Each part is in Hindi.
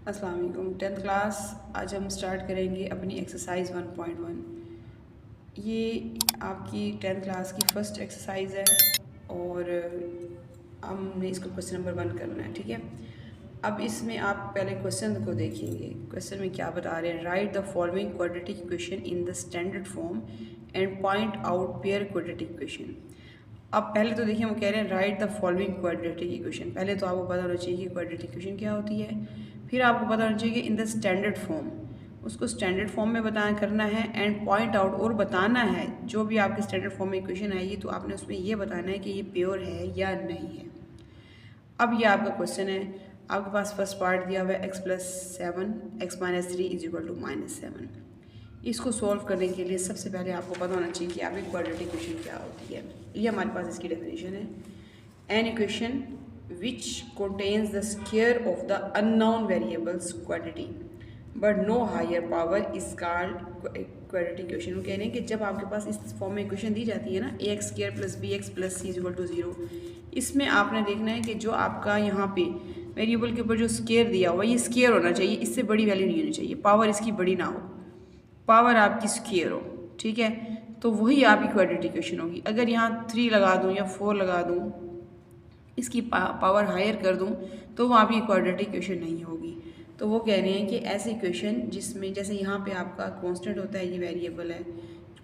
अस्सलाम वालेकुम। 10th क्लास आज हम स्टार्ट करेंगे अपनी एक्सरसाइज 1.1। ये आपकी 10th क्लास की फ़र्स्ट एक्सरसाइज है और हमने इसको क्वेश्चन नंबर 1 करना है, ठीक है। अब इसमें आप पहले क्वेश्चन को देखेंगे। क्वेश्चन में क्या बता रहे हैं, right the following quadratic equation in the standard form and point out pair quadratic equation. अब पहले तो देखिए वो कह रहे हैं right the following quadratic equation. पहले तो आपको पता होना चाहिए कि क्वाड्रेटिक इक्वेशन क्या होती है, फिर आपको पता होना चाहिए कि इन द स्टैंडर्ड फॉर्म, उसको स्टैंडर्ड फॉर्म में बताना करना है, एंड पॉइंट आउट, और बताना है जो भी आपके स्टैंडर्ड फॉर्म में इक्वेशन आएगी तो आपने उसमें ये बताना है कि ये प्योर है या नहीं है। अब ये आपका क्वेश्चन है, आपके पास फर्स्ट पार्ट दिया हुआ है x+7 x-3 is equal to -7। इसको सॉल्व करने के लिए सबसे पहले आपको पता होना चाहिए कि आपकी क्वाड्रेटिक इक्वेशन क्या होती है। ये हमारे पास इसकी डेफिनेशन है, an equation which contains the square of the unknown variables quantity but no higher power is called quadratic equation। वो कह रहे हैं कि जब आपके पास इस फॉर्म में इक्वेशन दी जाती है ना, ax² + bx + c = 0, इसमें आपने देखना है कि जो आपका यहाँ पे वेरिएबल के ऊपर जो स्केयर दिया हुआ ये स्केयर होना चाहिए, इससे बड़ी वैल्यू नहीं होनी चाहिए, पावर इसकी बड़ी ना हो, पावर आपकी स्केयर हो, ठीक है। तो वही आपकी क्वाड्रेटिक इक्वेशन होगी। अगर यहाँ 3 लगा दूँ या 4 लगा दूँ, इसकी पावर हायर कर दूं, तो वो आपकी क्वाड्रेटिक इक्वेशन नहीं होगी। तो वो कह रहे हैं कि ऐसी इक्वेशन जिसमें जैसे यहाँ पे आपका कांस्टेंट होता है, ये वेरिएबल है,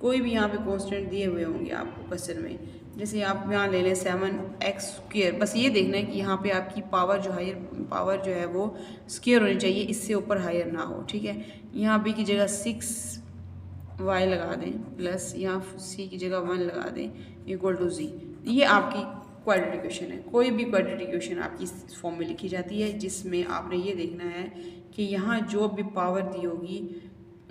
कोई भी यहाँ पे कांस्टेंट दिए हुए होंगे आपको क्वेश्चन में, जैसे आप यहाँ ले लें 7x², बस ये देखना है कि यहाँ पे आपकी पावर जो हायर पावर जो है वो स्क्वायर होनी चाहिए, इससे ऊपर हायर ना हो, ठीक है। यहाँ b की जगह 6y लगा दें, प्लस यहाँ c की जगह 1 लगा दें, इक्वल टू z। ये आपकी क्वाड्रेटिक इक्वेशन है। कोई भी क्वाड्रेटिक इक्वेशन आपकी इस फॉर्म में लिखी जाती है जिसमें आपने ये देखना है कि यहाँ जो भी पावर दी होगी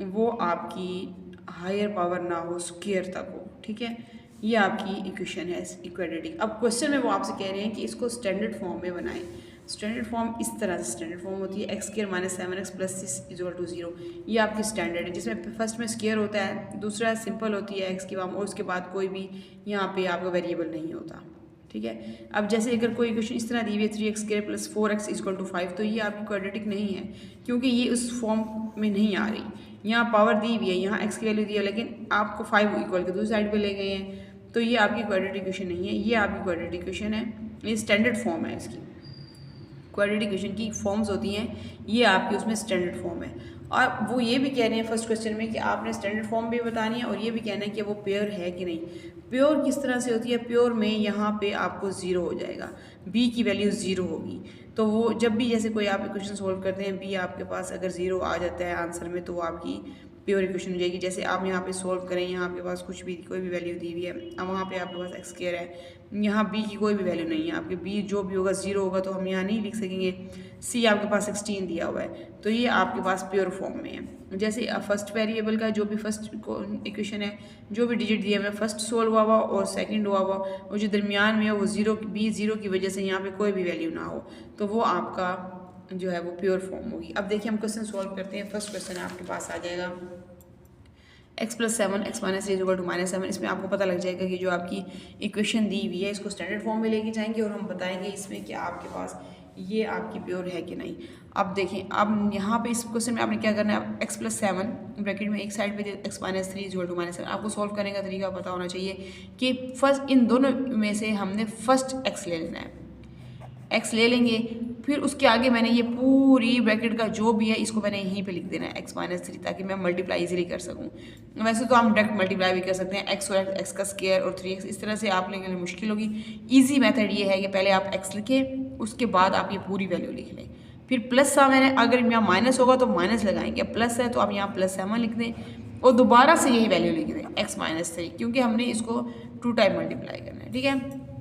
वो आपकी हायर पावर ना हो, स्क्वायर तक हो, ठीक है। ये आपकी इक्वेशन है क्वाड्रेटिक। अब क्वेश्चन में वो आपसे कह रहे हैं कि इसको स्टैंडर्ड फॉर्म में बनाएं। स्टैंडर्ड फॉर्म इस तरह से स्टैंडर्ड फॉर्म होती है x² - 7x + 6 = 0। ये आपकी स्टैंडर्ड है जिसमें फर्स्ट में स्क्वायर होता है, दूसरा सिंपल होती है x की फॉर्म, और उसके बाद कोई भी यहाँ पे आपका वेरिएबल नहीं होता, ठीक है। अब जैसे अगर कोई इक्वेशन इस तरह दी हुई है 3x² + 4x = 5, तो ये आपकी क्वाड्रेटिक नहीं है क्योंकि ये उस फॉर्म में नहीं आ रही। यहाँ पावर दी हुई है, यहाँ x की वैल्यू दी है, लेकिन आपको 5 इक्वल के दूसरी साइड पे ले गए हैं, तो ये आपकी क्वाड्रेटिक इक्वेशन नहीं है। ये आपकी क्वाड्रेटिक इक्वेशन है, ये स्टैंडर्ड फॉर्म है। इसकी क्वाड्रेटिक इक्वेशन की फॉर्म्स होती हैं, ये आपकी उसमें स्टैंडर्ड फॉर्म है। और वो ये भी कह रहे हैं फर्स्ट क्वेश्चन में कि आपने स्टैंडर्ड फॉर्म भी बतानी है और ये भी कहना है कि वो प्योर है कि नहीं। प्योर किस तरह से होती है, प्योर में यहाँ पे आपको 0 हो जाएगा, b की वैल्यू 0 होगी। तो वो जब भी जैसे कोई आप इक्वेशन सोल्व करते हैं, b आपके पास अगर 0 आ जाता है आंसर में, तो वो आपकी प्योर इक्वेशन हो जाएगी। जैसे आप यहाँ पे सोल्व करें, यहाँ आपके पास कुछ भी कोई भी वैल्यू दी हुई है, अब वहाँ पे आपके पास x² है, यहाँ b की कोई भी वैल्यू नहीं है, आपके b जो भी होगा 0 होगा, तो हम यहाँ नहीं लिख सकेंगे। c आपके पास 16 दिया हुआ है, तो ये आपके पास प्योर फॉर्म में है। जैसे फर्स्ट वेरिएबल का जो भी फर्स्ट इक्वेशन है, जो भी डिजिट दिया हुआ है, फर्स्ट सोल्व हुआ और सेकंड हुआ और जो दरमियान में है वो 0, b 0 की वजह से यहाँ पे कोई भी वैल्यू ना हो, तो वो आपका जो है वो प्योर फॉर्म होगी। अब देखिए हम क्वेश्चन सॉल्व करते हैं। फर्स्ट क्वेश्चन आपके पास आ जाएगा x+7 x-3 = -7। इसमें आपको पता लग जाएगा कि जो आपकी इक्वेशन दी हुई है इसको स्टैंडर्ड फॉर्म में लेके जाएंगे और हम बताएंगे इसमें कि आपके पास ये आपकी प्योर है कि नहीं। अब देखें, अब यहाँ पे इस क्वेश्चन में आपने क्या करना है, x+7 ब्रैकेट में एक साइड पे x-3 = -7। आपको सॉल्व करने का तरीका पता होना चाहिए कि फर्स्ट इन दोनों में से हमने फर्स्ट x ले लेना है, x ले लेंगे, फिर उसके आगे मैंने ये पूरी ब्रैकेट का जो भी है इसको मैंने यहीं पे लिख देना है x-3, ताकि मैं मल्टीप्लाई इजीली कर सकूं। वैसे तो हम डायरेक्ट मल्टीप्लाई भी कर सकते हैं, x और x का स्क्वायर और 3x, इस तरह से आप लेने के लिए मुश्किल होगी। ईजी मेथड ये है कि पहले आप x लिखें, उसके बाद आप ये पूरी वैल्यू लिख लें, फिर प्लस सा मैंने, अगर यहाँ माइनस होगा तो माइनस लगाएंगे, प्लस है तो आप यहाँ +7 लिख दें और दोबारा से यही वैल्यू लिख दें x-3, क्योंकि हमने इसको 2 टाइम मल्टीप्लाई करना है, ठीक है।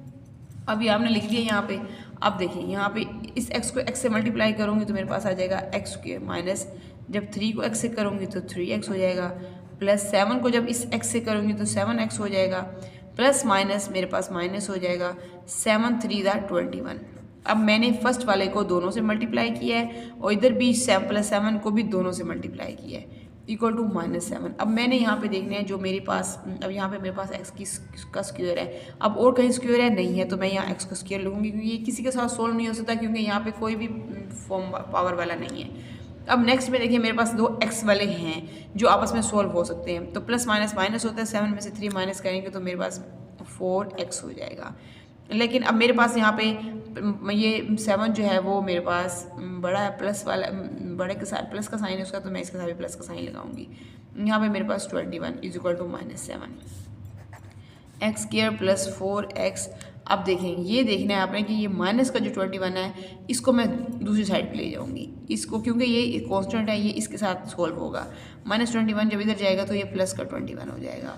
अभी आपने लिख दिया यहाँ पे। अब देखिए यहाँ पे इस x को x से मल्टीप्लाई करूँगी तो मेरे पास आ जाएगा x² माइनस, जब 3 को x से करूँगी तो 3x हो जाएगा, प्लस 7 को जब इस x से करूँगी तो 7x हो जाएगा, प्लस माइनस मेरे पास माइनस हो जाएगा, 7 3 = 21। अब मैंने फर्स्ट वाले को दोनों से मल्टीप्लाई किया है और इधर भी 7 + 7 को भी दोनों से मल्टीप्लाई किया है। Equal to -7। अब मैंने यहाँ पे देखना है जो मेरे पास, अब यहाँ पे मेरे पास x का स्क्वायर है, अब और कहीं स्क्वायर है नहीं है, तो मैं यहाँ x का स्क्वायर लूँगी क्योंकि ये किसी के साथ सोल्व नहीं हो सकता, क्योंकि यहाँ पे कोई भी फॉर्म पावर वाला नहीं है। अब नेक्स्ट में देखिए मेरे पास दो x वाले हैं जो आपस में सोल्व हो सकते हैं, तो प्लस माइनस माइनस होता है, 7 में से 3 माइनस करेंगे तो मेरे पास 4x हो जाएगा। लेकिन अब मेरे पास यहाँ पे ये 7 जो है वो मेरे पास बड़ा है, प्लस वाला, बड़े के साथ प्लस का साइन है उसका, तो मैं इसके साथ भी प्लस का साइन लगाऊंगी। यहाँ पे मेरे पास 21 is equal to -7 x square plus 4x। अब देखें, ये देखना है आपने कि ये माइनस का जो 21 है इसको मैं दूसरी साइड पे ले जाऊंगी इसको, क्योंकि ये कांस्टेंट है, ये इसके साथ सॉल्व होगा। -21 जब इधर जाएगा तो ये प्लस का 21 हो जाएगा।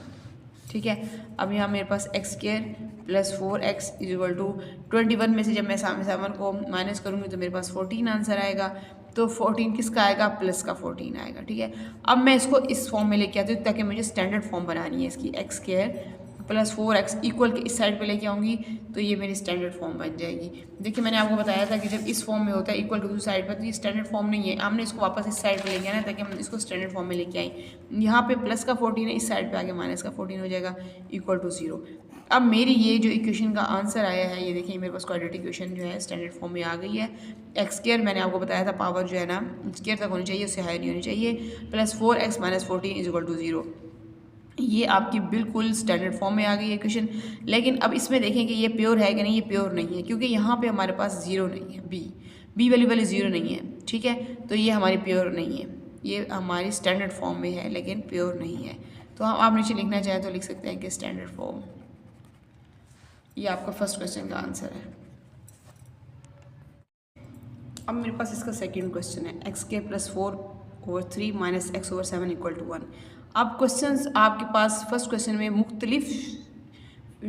ठीक है, अब यहाँ मेरे पास X square plus 4x is equal to 21 में से जब मैं 7 को माइनस करूँगी तो मेरे पास 14 आंसर आएगा। तो 14 किसका आएगा? प्लस का 14 आएगा। ठीक है, अब मैं इसको इस फॉर्म में लेके आती हूँ ताकि मुझे स्टैंडर्ड फॉर्म बनानी है इसकी। X square plus 4x equal के इस साइड पे लेके आऊँगी तो ये मेरी स्टैंडर्ड फॉर्म बन जाएगी। देखिए मैंने आपको बताया था कि जब इस फॉर्म में होता है इक्वल टू दूसरी साइड पर, तो ये स्टैंडर्ड फॉर्म नहीं है, हमने इसको वापस इस साइड पे लेके आना ताकि हम इसको स्टैंडर्ड फॉर्म में लेके आए। यहाँ पे प्लस का 14 है, इस साइड पे आके माइनस का 14 हो जाएगा इक्वल टू 0। अब मेरी ये जो इक्वेशन का आंसर आया है, ये देखिए मेरे पास क्वाड्रेटिक इक्वेशन जो है स्टैंडर्ड फॉर्म में आ गई है। एक्स स्क्वायर मैंने आपको बताया था पावर जो है ना स्क्वायर तक होनी चाहिए, उससे हाई नहीं होनी चाहिए। Plus 4x minus 14 is equal to 0, ये आपकी बिल्कुल स्टैंडर्ड फॉर्म में आ गई है क्वेश्चन। लेकिन अब इसमें देखें कि ये प्योर है कि नहीं। ये प्योर नहीं है क्योंकि यहाँ पे हमारे पास 0 नहीं है, बी वाली 0 नहीं है। ठीक है, तो ये हमारी प्योर नहीं है, ये हमारी स्टैंडर्ड फॉर्म में है लेकिन प्योर नहीं है। तो हम आप नीचे लिखना चाहें तो लिख सकते हैं कि स्टैंडर्ड फॉर्म। ये आपका फर्स्ट क्वेश्चन का आंसर है। अब मेरे पास इसका सेकेंड क्वेश्चन है, एक्स के plus 4/3 minus x over 7 equal to 1। अब क्वेश्चंस आपके पास फर्स्ट क्वेश्चन में मुख्तलिफ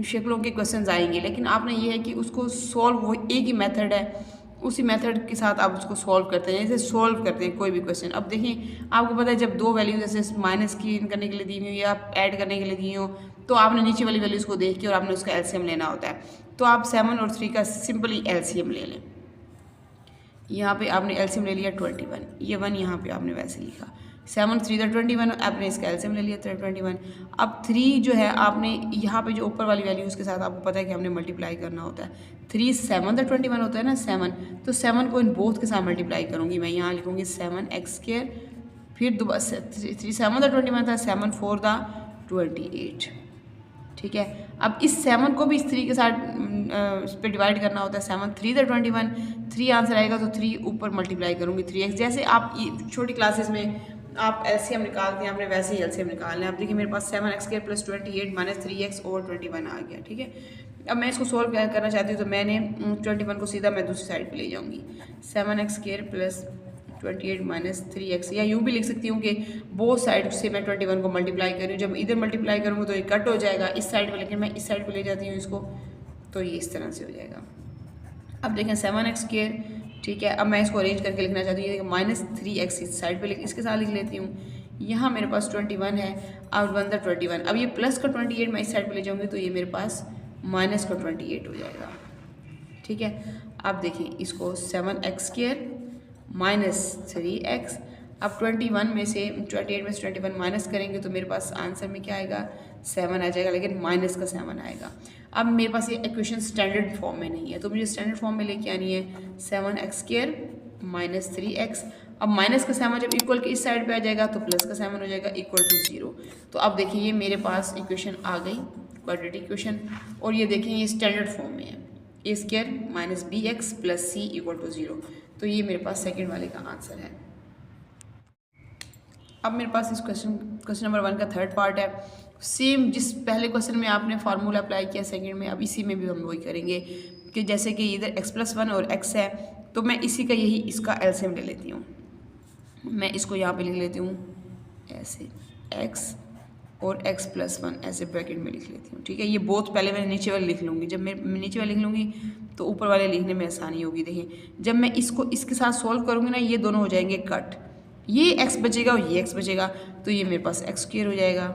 शक्लों के क्वेश्चंस आएंगे, लेकिन आपने ये है कि उसको सॉल्व, वो एक ही मेथड है, उसी मेथड के साथ आप उसको सॉल्व करते हैं, जैसे सॉल्व करते हैं कोई भी क्वेश्चन। अब देखिए आपको पता है जब दो वैल्यू जैसे माइनस की करने के लिए दी हुई या ऐड करने के लिए दी हो, तो आपने नीचे वाली वैल्यूज़ को देख के और आपने उसका एलसीएम लेना होता है। तो आप 7 और 3 का सिंपली एलसीएम ले लें। यहाँ पे आपने एलसीएम ले लिया 21, ये 1 यहाँ पे आपने वैसे लिखा। 7 3 21, आपने इसका एलसीएम ले लिया 21। अब 3 जो है आपने यहाँ पे जो ऊपर वाली वैल्यू उसके साथ आपको पता है कि हमने मल्टीप्लाई करना होता है। 3 7 21 होता है ना 7, तो 7 को इन बोथ के साथ मल्टीप्लाई करूँगी। मैं यहाँ लिखूँगी 7x स्क्वायर, फिर दोबारा 3 7 21 था, 7 4 28। ठीक है, अब इस 7 को भी इस 3 के साथ इस पर डिवाइड करना होता है। 7 3 21, 3 आंसर आएगा तो 3 ऊपर मल्टीप्लाई करूँगी 3x। जैसे आप छोटी क्लासेस में आप एलसीएम निकालते हैं, आपने वैसे ही एलसीएम निकालना है। अब देखिए मेरे पास 7x square plus 28 minus 3x over 21 आ गया। ठीक है, अब मैं इसको सोल्व करना चाहती हूँ तो मैंने 21 को सीधा मैं दूसरी साइड पे ले जाऊँगी। 7x square plus 28 minus 3x, या यूँ भी लिख सकती हूँ कि बोथ साइड से मैं 21 को मल्टीप्लाई कर रही हूँ। जब इधर मल्टीप्लाई करूँगी तो ये कट हो जाएगा इस साइड पे, लेकिन मैं इस साइड पे ले जाती हूँ इसको, तो ये इस तरह से हो जाएगा। अब देखें 7x स्क्वायर, ठीक है, अब मैं इसको अरेंज करके लिखना चाहती हूँ माइनस 3x इस साइड पे इसके साथ लिख लेती हूँ। यहाँ मेरे पास 21 है, अब 1 था 21, अब ये प्लस का 28 मैं इस साइड पे ले जाऊँगी तो ये मेरे पास माइनस का 28 हो जाएगा। ठीक है, अब देखिए इसको 7x स्क्वायर माइनस 3x, अब 21 में से 28 में से 21 माइनस करेंगे तो मेरे पास आंसर में क्या आएगा 7 आ जाएगा, लेकिन माइनस का 7 आएगा। अब मेरे पास ये इक्वेशन स्टैंडर्ड फॉर्म में नहीं है, तो मुझे स्टैंडर्ड फॉर्म में लेके आनी है 7x स्क्वायर माइनस 3x। अब माइनस का 7 जब इक्वल के इस साइड पे आ जाएगा तो प्लस का 7 हो जाएगा इक्वल टू 0। तो अब देखिए ये मेरे पास इक्वेशन आ गई क्वाड्रेटिक इक्वेशन, और ये देखें ये स्टैंडर्ड फॉर्म में है, A square minus bx plus c equal to 0। तो ये मेरे पास सेकेंड वाले का आंसर है। अब मेरे पास इस क्वेश्चन नंबर 1 का थर्ड पार्ट है। सेम जिस पहले क्वेश्चन में आपने फार्मूला अप्लाई किया सेकंड में, अब इसी में भी हम वही करेंगे कि जैसे कि इधर x+1 और x है, तो मैं इसी का यही इसका एलसीएम ले लेती हूँ। मैं इसको यहाँ पे लिख लेती हूँ ऐसे, x और x+1 ऐसे ब्रैकेट में लिख लेती हूँ। ठीक है, ये बोथ पहले मैं नीचे वाले लिख लूँगी, जब मैं नीचे वाले लिख लूँगी तो ऊपर वाले लिखने में आसानी होगी। देखिए जब मैं इसको इसके साथ सॉल्व करूँगी ना, ये दोनों हो जाएंगे कट, ये x बचेगा और ये x बचेगा, तो ये मेरे पास x स्क्वायर हो जाएगा।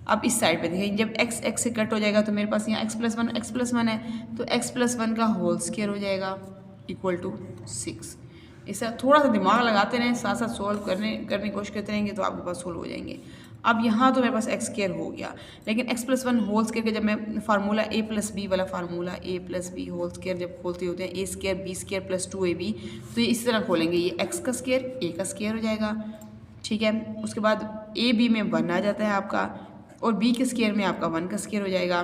अब इस साइड पे देखें, जब x से कट हो जाएगा तो मेरे पास यहाँ x+1 है, तो x+1 का होल स्क्वायर हो जाएगा इक्वल टू 6। इस तरह थोड़ा सा दिमाग लगाते रहें, साथ साथ सोल्व करने की कोशिश करते रहेंगे तो आपके पास सोल्व हो जाएंगे। अब यहाँ तो मेरे पास एक्स स्क्वायर हो गया, लेकिन X plus one whole square के जब मैं फार्मूला ए प्लस बी वाला formula A plus B whole square जब खोलते होते हैं A square B square plus 2ab, तो ये इस तरह खोलेंगे, ये एक्स का स्क्वायर ए का स्क्वायर हो जाएगा, ठीक है। उसके बाद ए बी में 1 आ जाता है आपका, और बी के स्क्वायर में आपका 1 का स्क्वायर हो जाएगा,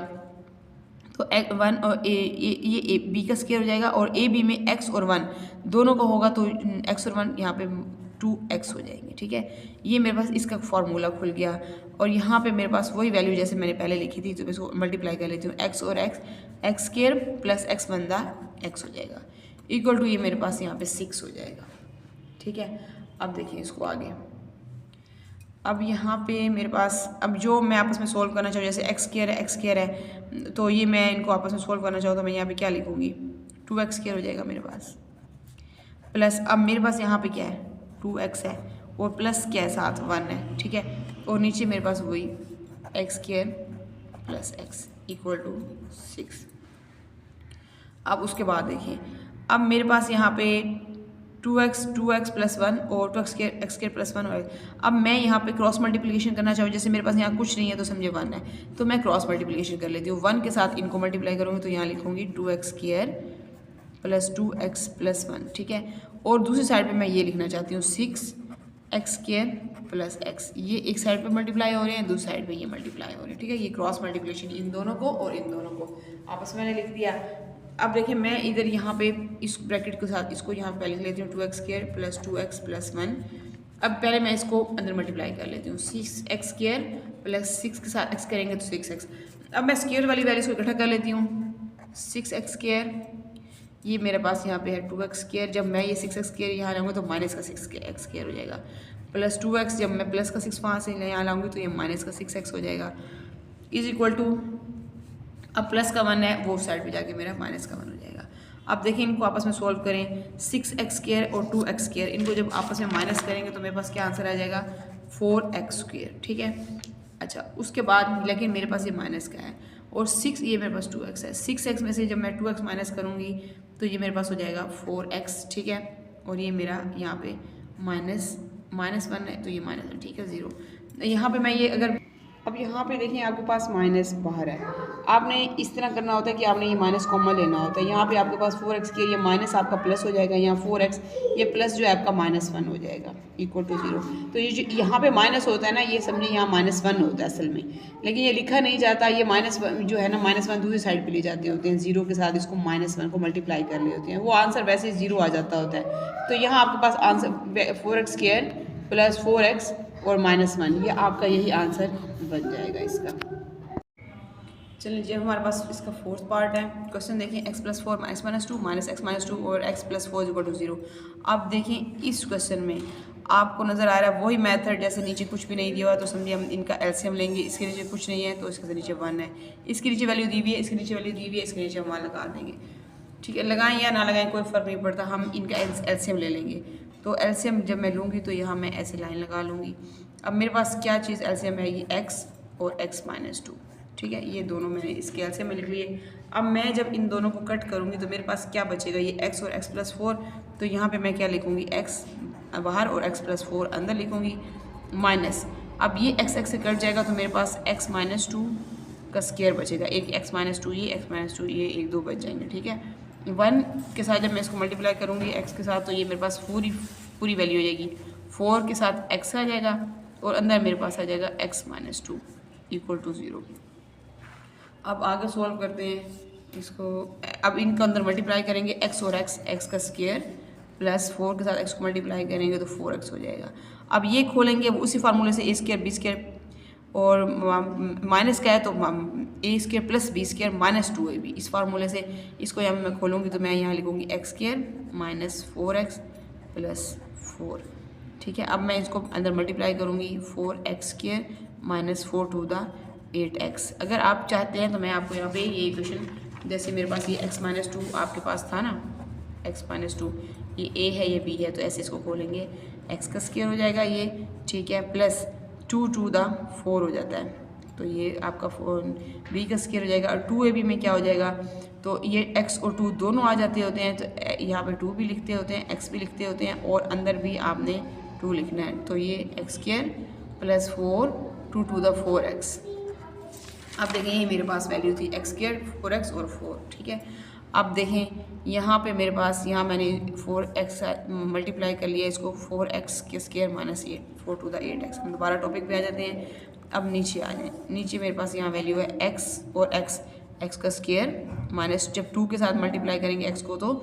तो 1 और ये बी का स्क्वायर हो जाएगा, और ए बी में एक्स और 1 दोनों का होगा, तो एक्स और 1 यहाँ पे 2x हो जाएंगे, ठीक है। ये मेरे पास इसका फार्मूला खुल गया, और यहाँ पे मेरे पास वही वैल्यू जैसे मैंने पहले लिखी थी, तो मैं इसको मल्टीप्लाई कर लेती हूँ, एक्स और एक्स स्क्वायर प्लस एक्स बंदा एक्स हो जाएगा, इक्वल टू ये मेरे पास यहाँ पे 6 हो जाएगा, ठीक है। अब देखिए इसको आगे, अब यहाँ पे मेरे पास अब जो मैं आपस में सोल्व करना चाहूँ, जैसे एक्स स्क्वायर है, तो ये मैं इनको आपस में सोल्व करना चाहूँ तो मैं यहाँ पे क्या लिखूँगी, 2x स्क्वायर हो जाएगा मेरे पास, प्लस अब मेरे पास यहाँ पे क्या है 2x है, और प्लस क्या है साथ 1 है, ठीक है, और नीचे मेरे पास वही x square plus x equal to 6। अब उसके बाद देखिए, अब मेरे पास यहाँ पे 2x प्लस 1 और 2x स्क्वायर प्लस 1 और अब मैं यहाँ पे क्रॉस मल्टीप्लिकेशन करना चाहूँ, जैसे मेरे पास यहाँ कुछ नहीं है तो समझे 1 है, तो मैं क्रॉस मल्टीप्लिकेशन कर लेती हूँ, 1 के साथ इनको मल्टीप्लाई करूँगी तो यहाँ लिखूँगी 2x square plus 2x plus 1, ठीक है। और दूसरी साइड पे मैं ये लिखना चाहती हूँ 6x स्क्वायर प्लस x, ये एक साइड पे मल्टीप्लाई हो रहे हैं, दूसरी साइड पे ये मल्टीप्लाई हो रहे हैं, ठीक है। ये क्रॉस मल्टीप्लिकेशन इन दोनों को और इन दोनों को आपस में मैंने लिख दिया। अब देखिए मैं इधर यहाँ पे इस ब्रैकेट के साथ इसको यहाँ पे लिख लेती हूँ 2x square plus 2x plus 1। अब पहले मैं इसको अंदर मल्टीप्लाई कर लेती हूँ, 6x स्क्वायर प्लस 6 के साथ x करेंगे तो 6x। अब मैं स्क्वायर वाली वैल्यूज को इकट्ठा कर लेती हूँ, 6x स्क्वायर ये मेरे पास यहाँ पे है 2x स्क्वायर, जब मैं ये 6x स्क्वायर यहाँ लाऊंगा तो माइनस का 6x स्क्वायर हो जाएगा, प्लस 2x जब मैं प्लस का 6 वहाँ से यहाँ लाऊंगी तो ये माइनस का 6x हो जाएगा, इज इक्वल टू अब प्लस का 1 है वो साइड पे जाके मेरा माइनस का 1 हो जाएगा। अब देखिए इनको आपस में सोल्व करें, 6x स्क्वायर और 2x स्क्वायर इनको जब आपस में माइनस करेंगे तो मेरे पास क्या आंसर आ जाएगा 4x स्क्वायर, ठीक है। अच्छा उसके बाद लेकिन मेरे पास ये माइनस का है और 6 ये मेरे पास 2x है, 6x में से जब मैं 2x माइनस करूँगी तो ये मेरे पास हो जाएगा 4x, ठीक है। और ये मेरा यहाँ पे माइनस 1 है तो ये माइनस, ठीक है, 0। यहाँ पे मैं ये अगर अब यहाँ पे देखिए आपके पास माइनस बाहर है, आपने इस तरह करना होता है कि आपने ये माइनस कॉमन लेना होता है। यहाँ पे आपके पास 4x के ये माइनस आपका प्लस हो जाएगा, यहाँ 4x ये प्लस जो है आपका -1 हो जाएगा इक्वल टू 0। तो ये जो यहाँ पे माइनस होता है ना, ये समझिए यहाँ -1 होता है असल में, लेकिन ये लिखा नहीं जाता, ये -1 जो है ना -1 दूसरी साइड पर ले जाते होते हैं, 0 के साथ इसको -1 को मल्टीप्लाई कर रहे होते हैं, वो आंसर वैसे 0 आ जाता होता है। तो यहाँ आपके पास answer 4x square plus 4x और -1, ये आपका यही आंसर बन जाएगा इसका। चलिए जब हमारे पास इसका फोर्थ पार्ट है, क्वेश्चन देखिए x plus 4 -2 minus x minus 2 और x प्लस 4 इक्वल टू 0। अब देखिए इस क्वेश्चन में आपको नज़र आ रहा है वही मेथड, जैसे नीचे कुछ भी नहीं दिया हुआ तो समझिए हम इनका एलसीएम लेंगे, इसके नीचे कुछ नहीं है तो इसके नीचे 1 है, इसके नीचे वैल्यू दी हुई है, इसके नीचे वैल्यू दी हुई है, इसके नीचे हम 1 लगा देंगे, ठीक है। लगाएं या ना लगाएं कोई फ़र्क नहीं पड़ता, हम इनका एलसीएम ले लेंगे। तो एलसीएम जब मैं लूँगी तो यहाँ मैं ऐसे लाइन लगा लूँगी। अब मेरे पास क्या चीज़ एलसीएम है, ये x और x माइनस 2, ठीक है, ये दोनों मैंने इसके एलसीएम में लिख लिए। अब मैं जब इन दोनों को कट करूँगी तो मेरे पास क्या बचेगा, ये x और x प्लस 4, तो यहाँ पे मैं क्या लिखूँगी, x बाहर और x प्लस 4 अंदर लिखूँगी, माइनस अब ये x से कट जाएगा तो मेरे पास x माइनस 2 का स्क्वायर बचेगा, एक x माइनस 2 ये x माइनस 2 ये 1 2 बच जाएंगे, ठीक है। 1 के साथ जब मैं इसको मल्टीप्लाई करूँगी x के साथ तो ये मेरे पास पूरी वैल्यू हो जाएगी, 4 के साथ x आ जाएगा और अंदर मेरे पास आ जाएगा x माइनस 2 इक्वल टू 0। अब आगे सॉल्व करते हैं इसको, अब इनका अंदर मल्टीप्लाई करेंगे x और x का स्क्वायर प्लस 4 के साथ x को मल्टीप्लाई करेंगे तो 4x हो जाएगा। अब ये खोलेंगे उसी फार्मूले से a स्क्वायर b स्क्वायर और माइनस का है तो a square plus b square minus 2ab, इस फार्मूले से इसको यहाँ मैं खोलूँगी तो मैं यहाँ लिखूँगी x square minus 4x plus 4, ठीक है। अब मैं इसको अंदर मल्टीप्लाई करूँगी 4x square minus 4 to the 8x। अगर आप चाहते हैं तो मैं आपको यहाँ पे ये इक्वेशन, जैसे मेरे पास ये x माइनस 2 आपके पास था ना, x माइनस 2 ये a है ये b है, तो ऐसे इसको खोलेंगे, x का स्क्वायर हो जाएगा ये, ठीक है, प्लस 2 टू द 4 हो जाता है, तो ये आपका b का स्क्वायर हो जाएगा। और 2ab में क्या हो जाएगा, तो ये x और 2 दोनों आ जाते होते हैं, तो यहाँ पे 2 भी लिखते होते हैं, x भी लिखते होते हैं, और अंदर भी आपने 2 लिखना है। तो ये x square plus 4 2 to the 4x। अब देखें ये मेरे पास वैल्यू थी x स्क्वायर 4x और 4, ठीक है। अब देखें यहाँ पे मेरे पास, यहाँ मैंने 4x मल्टीप्लाई कर लिया इसको 4x के square minus 8 4 to the 8x। हम दोबारा टॉपिक पे आ जाते हैं। अब नीचे आ जाए, नीचे मेरे पास यहाँ वैल्यू है x और x का स्क्वायर माइनस, जब 2 के साथ मल्टीप्लाई करेंगे x को तो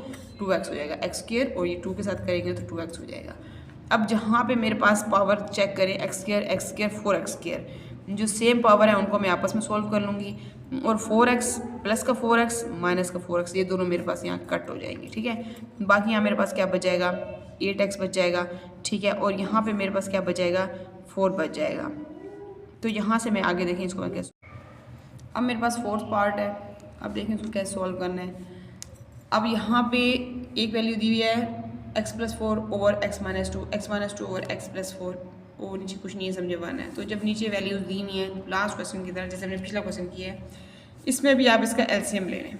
2x हो जाएगा x स्क्वायर, और ये 2 के साथ करेंगे तो 2x हो जाएगा। अब जहाँ पे मेरे पास पावर चेक करें x स्क्वायर 4x स्क्वायर, जो सेम पावर है उनको मैं आपस में सॉल्व कर लूँगी, और 4x प्लस का 4x माइनस का 4x ये दोनों मेरे पास यहाँ कट हो जाएंगे, ठीक है। बाकी यहाँ मेरे पास क्या बच जाएगा, 8x बच जाएगा, ठीक है। और यहाँ पे मेरे पास क्या बच जाएगा, 4 बच जाएगा। तो यहाँ से मैं आगे देखें इसको मैं कैसे, अब मेरे पास फोर्थ पार्ट है। अब देखें इसको कैसे सॉल्व करना है। अब यहाँ पे एक वैल्यू दी हुई है x plus 4 over x minus 2 over x plus 4, और नीचे कुछ नहीं है, समझे 1 है। तो जब नीचे वैल्यूज दी हुई हैं लास्ट क्वेश्चन की तरह, जैसे हमने पिछला क्वेश्चन किया है, इसमें भी आप इसका एलसीएम ले लें।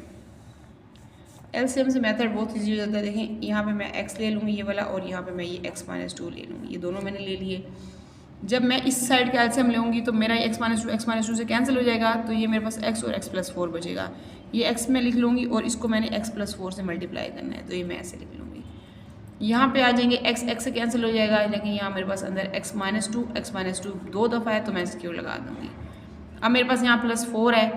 एलसीएम से मेथड बहुत ईजी हो जाता है। देखें यहाँ पे मैं x ले लूँगी ये वाला, और यहाँ पे मैं ये x माइनस 2 ले लूँगी, ये दोनों मैंने ले लिए। जब मैं इस साइड का एलसीएम लूँगी तो मेरा x माइनस 2 से कैंसिल हो जाएगा, तो ये मेरे पास x और x प्लस 4 बचेगा। ये x में लिख लूँगी और इसको मैंने x प्लस 4 से मल्टीप्लाई करना है, तो ये मैं ऐसे लिख लूँगी। यहाँ पे आ जाएंगे x से कैंसिल हो जाएगा, लेकिन यहाँ मेरे पास अंदर x माइनस 2 दो दफ़ा है, तो मैं स्क्वायर लगा दूँगी। अब मेरे पास यहाँ प्लस 4 है,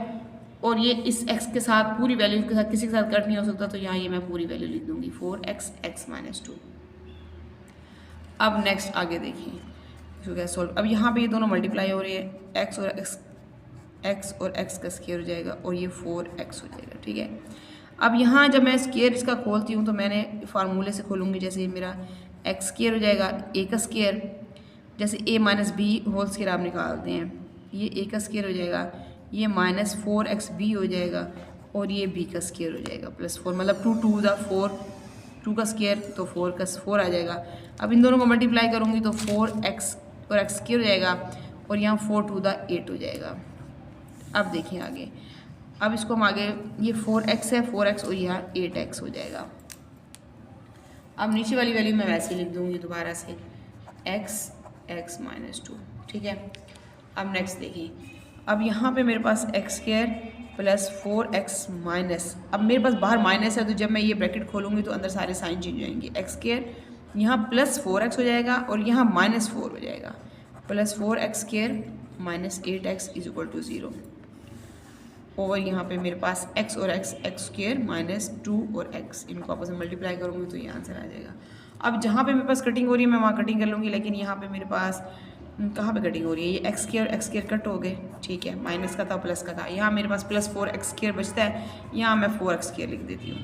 और ये इस x के साथ पूरी वैल्यू के साथ किसी के साथ कट नहीं हो सकता, तो यहाँ ये मैं पूरी वैल्यू लिख दूँगी 4x माइनस 2। अब नेक्स्ट आगे देखिए इसको कैसे सॉल्व। अब यहाँ पे ये दोनों मल्टीप्लाई हो रही है, x और x का स्क्वायर हो जाएगा, और ये 4x हो जाएगा, ठीक है। अब यहाँ जब मैं स्क्वायर इसका खोलती हूँ तो मैंने फार्मूले से खोलूँगी, जैसे मेरा x स्क्वायर हो जाएगा a का स्क्वायर, जैसे a minus B whole square आप निकालते हैं, ये a का स्क्वायर हो जाएगा, ये माइनस 4xb हो जाएगा, और ये b का स्क्वायर हो जाएगा प्लस 4, मतलब 2 टू द 4 2 का स्क्वायर तो 4 का 4 आ जाएगा। अब इन दोनों को मल्टीप्लाई करूँगी तो 4x और x स्क्वायर हो जाएगा, और यहाँ 4 टू द 8 हो जाएगा। अब देखिए आगे, अब इसको हम आगे, ये 4x है 4x, और यहाँ 8x हो जाएगा। अब नीचे वाली वैल्यू मैं वैसे ही लिख दूँगी दोबारा से x माइनस 2, ठीक है। अब नेक्स्ट देखिए, अब यहाँ पे मेरे पास x square plus 4x minus, अब मेरे पास बाहर माइनस है, तो जब मैं ये ब्रैकेट खोलूँगी तो अंदर सारे साइन चेंज हो जाएंगे। x स्क्वायर यहाँ प्लस 4x हो जाएगा, और यहाँ माइनस 4 हो जाएगा, plus 4x square minus 8x is equal to 0, over यहाँ पे मेरे पास x और x स्क्वायर माइनस 2 और x, इनको आपस में मल्टीप्लाई करूँगी तो ये आंसर आ जाएगा। अब जहाँ पे मेरे पास कटिंग हो रही है मैं वहाँ कटिंग कर लूँगी, लेकिन यहाँ पे मेरे पास कहाँ पे कटिंग हो रही है, ये x स्क्वायर कट हो गए, ठीक है। माइनस का था प्लस का था, यहाँ मेरे पास प्लस 4x स्क्वायर बचता है, यहाँ मैं 4x स्क्वायर लिख देती हूँ।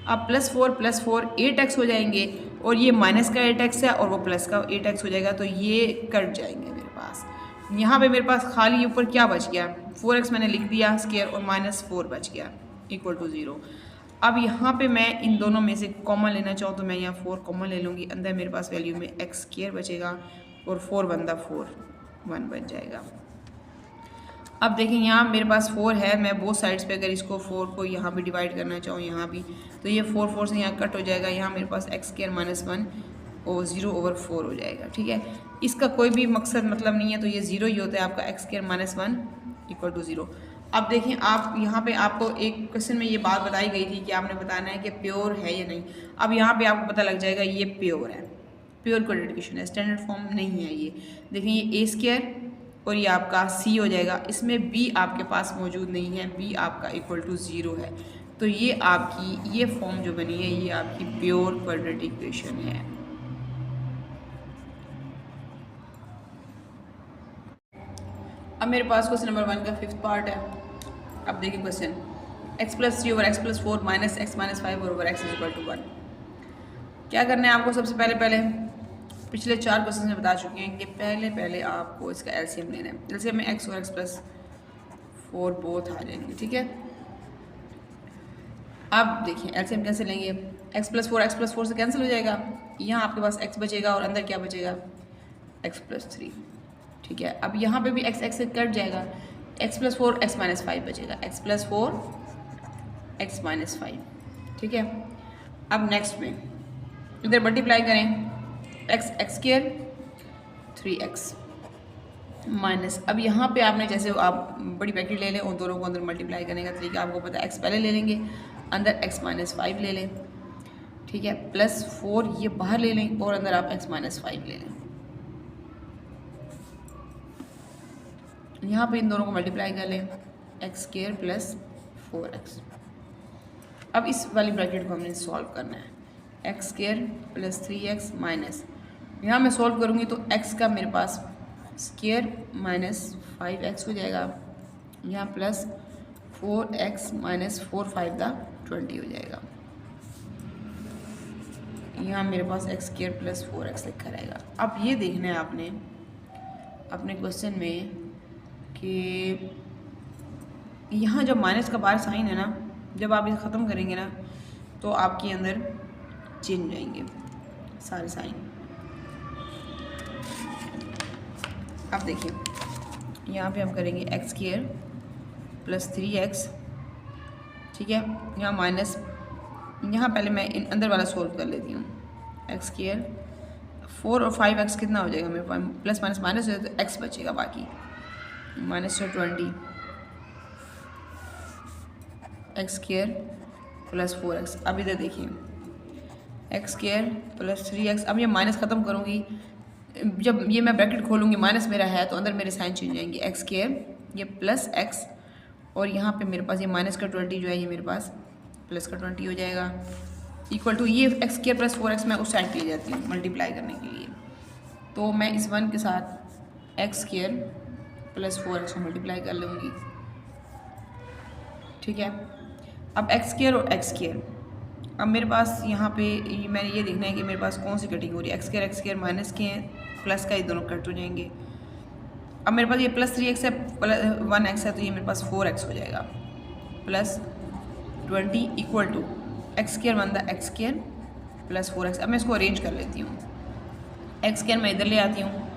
अब प्लस 4 8x हो जाएंगे, और ये माइनस का 8x है और वो प्लस का 8x हो जाएगा, तो ये कट जाएंगे मेरे पास। यहाँ पे मेरे पास खाली ऊपर क्या बच गया, 4x मैंने लिख दिया स्क्वायर, और माइनस 4 बच गया इक्वल टू 0। अब यहाँ पे मैं इन दोनों में से कॉमन लेना चाहूँ तो मैं यहाँ 4 कॉमन ले लूँगी, अंदर मेरे पास वैल्यू में x स्क्वायर बचेगा, और 4 बनता 4 1 बन जाएगा। अब देखें यहाँ मेरे पास 4 है, मैं बोथ साइड्स पे अगर इसको 4 को यहाँ भी डिवाइड करना चाहूँ यहाँ भी, तो ये 4 से यहाँ कट हो जाएगा, यहाँ मेरे पास x स्क्वायर माइनस 1 और 0 ओवर 4 हो जाएगा, ठीक है। इसका कोई भी मकसद मतलब नहीं है, तो ये 0 ही होता है आपका x square minus 1 equal to 0। अब देखें आप यहाँ पे आपको एक क्वेश्चन में ये बात बताई गई थी कि आपने बताना है कि प्योर है या नहीं। अब यहाँ पे आपको पता लग जाएगा ये प्योर है, प्योर कोडिफिकेशन है, स्टैंडर्ड फॉर्म नहीं है ये। देखिए ये a स्क्वायर और ये आपका c हो जाएगा, इसमें b आपके पास मौजूद नहीं है, b आपका इक्वल टू 0 है, तो ये आपकी ये फॉर्म जो बनी है ये आपकी प्योर क्वाड्रेटिक इक्वेशन है। अब मेरे पास क्वेश्चन नंबर 1 का 5th पार्ट है। अब देखिए question, x plus 3 over x plus 4 minus x minus 5 over x is equal to 1। क्या करना है आपको, सबसे पहले पिछले 4 क्वेश्चन में बता चुके हैं कि पहले आपको इसका एलसीएम लेना है। एलसीएम में x और x प्लस 4 बोथ आ जाएंगे, ठीक है। अब देखिए एलसीएम कैसे लेंगे, x प्लस 4 से कैंसिल हो जाएगा, यहाँ आपके पास x बचेगा और अंदर क्या बचेगा x प्लस 3, ठीक है। अब यहाँ पे भी x से कट जाएगा, एक्स प्लस 4 एक्स माइनस 5 बचेगा, एक्स प्लस 4 एक्स माइनस 5, ठीक है। अब नेक्स्ट में इधर मल्टीप्लाई करें, x x square 3x minus, अब यहाँ पे आपने जैसे आप बड़ी ब्रैकेट ले लें और दोनों को अंदर मल्टीप्लाई करने का तरीका आपको पता है, x पहले ले लेंगे, अंदर x माइनस 5 ले लें, ठीक है, प्लस 4 ये बाहर ले लें और अंदर आप x माइनस 5 ले लें। यहाँ पे इन दोनों को मल्टीप्लाई कर लें, एक्स स्क्वायर प्लस 4x। अब इस वाली ब्रैकेट को हमने सॉल्व करना है, x square plus 3x minus, यहाँ मैं सॉल्व करूँगी तो x का मेरे पास स्क्वायर माइनस 5x हो जाएगा, यहाँ प्लस 4x माइनस 4 5 दा 20 हो जाएगा। यहाँ मेरे पास एक्स स्क्वायर प्लस 4x लिखा रहेगा। अब ये देखना है आपने अपने क्वेश्चन में कि यहाँ जब माइनस का बाहर साइन है ना, जब आप इसे ख़त्म करेंगे ना तो आपके अंदर चेंज हो जाएंगे सारे साइन। अब देखिए यहाँ पे हम करेंगे एक्स स्क्वायर प्लस 3x, ठीक है, यहाँ माइनस, यहाँ पहले मैं अंदर वाला सोल्व कर लेती हूँ, एक्स स्क्वायर 4 और 5x कितना हो जाएगा मेरे पास, प्लस माइनस माइनस हो जाए तो x बचेगा, बाकी minus 20 x square plus 4x। अब इधर देखिए एक्स स्क्वायर प्लस 3x, अब ये माइनस ख़त्म करूँगी, जब ये मैं ब्रैकेट खोलूँगी माइनस मेरा है तो अंदर मेरे साइन चेंज जाएंगे, एक्स स्क्वायर ये प्लस x और यहाँ पे मेरे पास ये माइनस का 20 जो है ये मेरे पास प्लस का 20 हो जाएगा, इक्वल टू ये एक्स स्क्वायर प्लस 4x मैं उस साइड पे ले जाती हूँ मल्टीप्लाई करने के लिए, तो मैं इस 1 के साथ एक्स स्क्वायर प्लस 4x को मल्टीप्लाई कर लूँगी, ठीक है। अब एक्स स्क्वायर और एक्स स्क्वायर, अब मेरे पास यहाँ पे मैंने ये देखना है कि मेरे पास कौन सी कटिंग हो रही है, एक्स स्क्वायर माइनस के हैं, प्लस का ये दोनों कट हो जाएंगे। अब मेरे पास ये प्लस 3x है, प्लस 1x है, तो ये मेरे पास 4x हो जाएगा, plus 20 equal to x square बनता है एक्स स्क्वायर प्लस 4x। अब मैं इसको अरेंज कर लेती हूँ, एक्स स्क्वायर मैं इधर ले आती हूँ,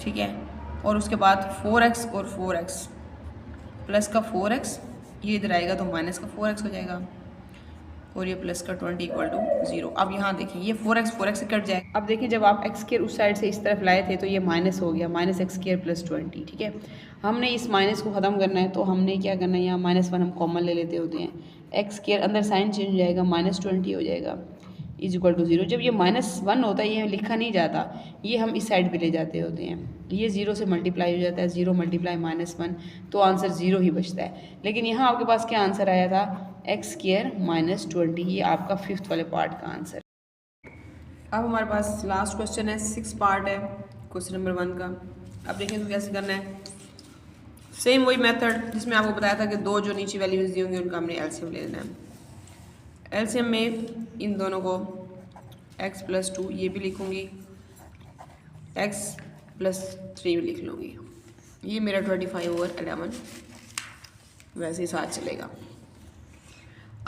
ठीक है, और उसके बाद 4x और 4x प्लस का 4x ये इधर आएगा तो माइनस का 4x हो जाएगा, और ये प्लस का 20 इक्वल टू 0। अब यहाँ देखिए ये 4x से कट जाएगा। अब देखिए जब आप एक्स स्क्वायर उस साइड से इस तरफ लाए थे तो ये माइनस हो गया, माइनस एक्स स्क्वायर प्लस 20, ठीक है। हमने इस माइनस को ख़त्म करना है तो हमने क्या करना है, यहाँ -1 हम कॉमन ले लेते होते हैं, एक्स स्क्वायर अंदर साइन चेंज हो जाएगा, -20 हो जाएगा इज इक्वल टू 0। जब ये -1 होता है ये लिखा नहीं जाता, ये हम इस साइड पे ले जाते होते हैं, ये 0 से मल्टीप्लाई हो जाता है, 0 मल्टीप्लाई -1 तो आंसर 0 ही बचता है। लेकिन यहाँ आपके पास क्या आंसर आया था, एक्स स्क्वायर -20, ये आपका 5th वाले पार्ट का आंसर। अब हमारे पास लास्ट क्वेश्चन है, 6 पार्ट है क्वेश्चन नंबर 1 का। अब देखिए तो कैसे करना है, सेम वही मेथड जिसमें आपको बताया था कि दो जो नीचे वैल्यूज दी होंगी उनका हमने एलसीएम ले लेना है। एलसीएम में इन दोनों को x प्लस 2 ये भी लिखूँगी, x प्लस 3 भी लिख लूँगी, ये मेरा 25/11 वैसे ही साथ चलेगा।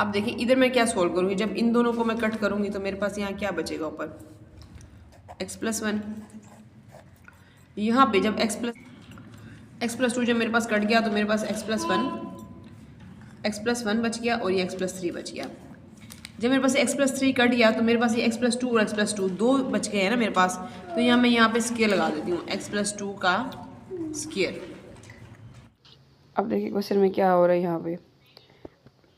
अब देखिए इधर मैं क्या सोल्व करूँगी, जब इन दोनों को मैं कट करूँगी तो मेरे पास यहाँ क्या बचेगा ऊपर, x प्लस 1, यहाँ पे जब x प्लस 2 जब मेरे पास कट गया तो मेरे पास x प्लस 1 बच गया और ये x प्लस 3 बच गया। जब मेरे पास x प्लस 3 कट गया तो मेरे पास ये x प्लस 2 और x प्लस 2 दो बच गए हैं ना मेरे पास, तो मैं यहाँ पे स्क्वायर लगा देती हूँ, x प्लस 2 का स्क्वायर। अब देखिए क्वेश्चन में क्या हो रहा है,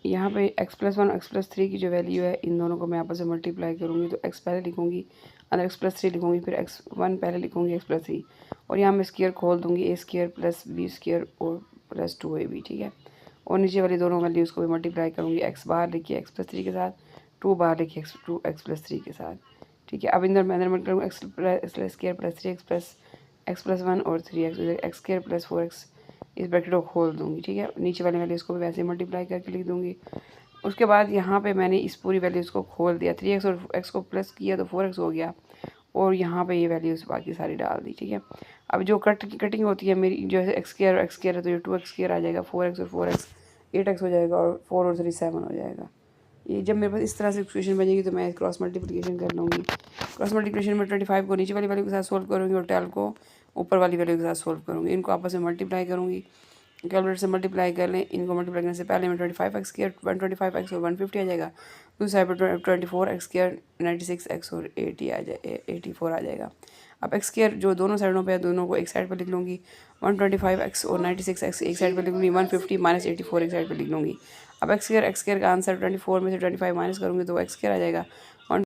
यहाँ पे x प्लस 1 x प्लस 3 की जो वैल्यू है इन दोनों को मैं आपस में मल्टीप्लाई करूँगी तो x पहले लिखूँगी, अंदर x प्लस 3 लिखूँगी, फिर x1 पहले लिखूँगी x प्लस 3, और यहाँ मैं स्क्वायर खोल दूँगी, a square plus b square और प्लस 2ab, ठीक है। और नीचे वाली दोनों वैल्यूज़ को भी मल्टीप्लाई करूँगी, x बाहर लिखिए x प्लस 3 के साथ, 2 बाहर लिखिए x प्लस 3 के साथ, ठीक है। अब अंदर मैं अंदर मल्टीप्लाई करूँगी x square plus 3x plus 1 और 3x, x square plus 4x, इस ब्रैकेट को खोल दूँगी, ठीक है। नीचे वाली वैल्यूज़ को भी वैसे मल्टीप्लाई करके लिख दूँगी। उसके बाद यहाँ पे मैंने इस पूरी वैल्यूज़ को खोल दिया, 3x और x को प्लस किया तो 4x हो गया, और यहाँ पे ये वैल्यूज़ बाकी सारी डाल दी, ठीक है। अब जो कटिंग होती है मेरी, जो है x स्क्वायर है तो ये 2x स्क्वायर आ जाएगा, 4x और 4x 8x हो जाएगा, और 4 और 3 7 हो जाएगा। ये जब मेरे पास इस तरह से इक्वेशन बनेगी तो मैं क्रॉस मल्टीप्लिकेशन कर लूँगी। क्रॉस मल्टीप्लिकेशन में 25 को नीचे वाली वैल्यू के साथ सोल्व करूँगी और 12 को ऊपर वाली वैल्यू के साथ सोल्व करूँगी, इनको आपस में मल्टीप्लाई करूँगी कैलकुलेटर से मल्टीप्लाई कर लें, इनको मल्टीप्लाई करने से पहले में 25x² 125x और 150 आ जाएगा, दूसरी साइड पर 24x², 96x और 84 आ जाएगा। अब x² जो दोनों साइडों पे है दोनों को एक साइड पर लिख लूँगी, 125x और 96x एक साइड पर लिख लूँगी, 150 माइनस 84 एक साइड पर लिख लूँगी। अब x² का आंसर 24 में से 25 माइनस करूँगी तो x² आ जाएगा।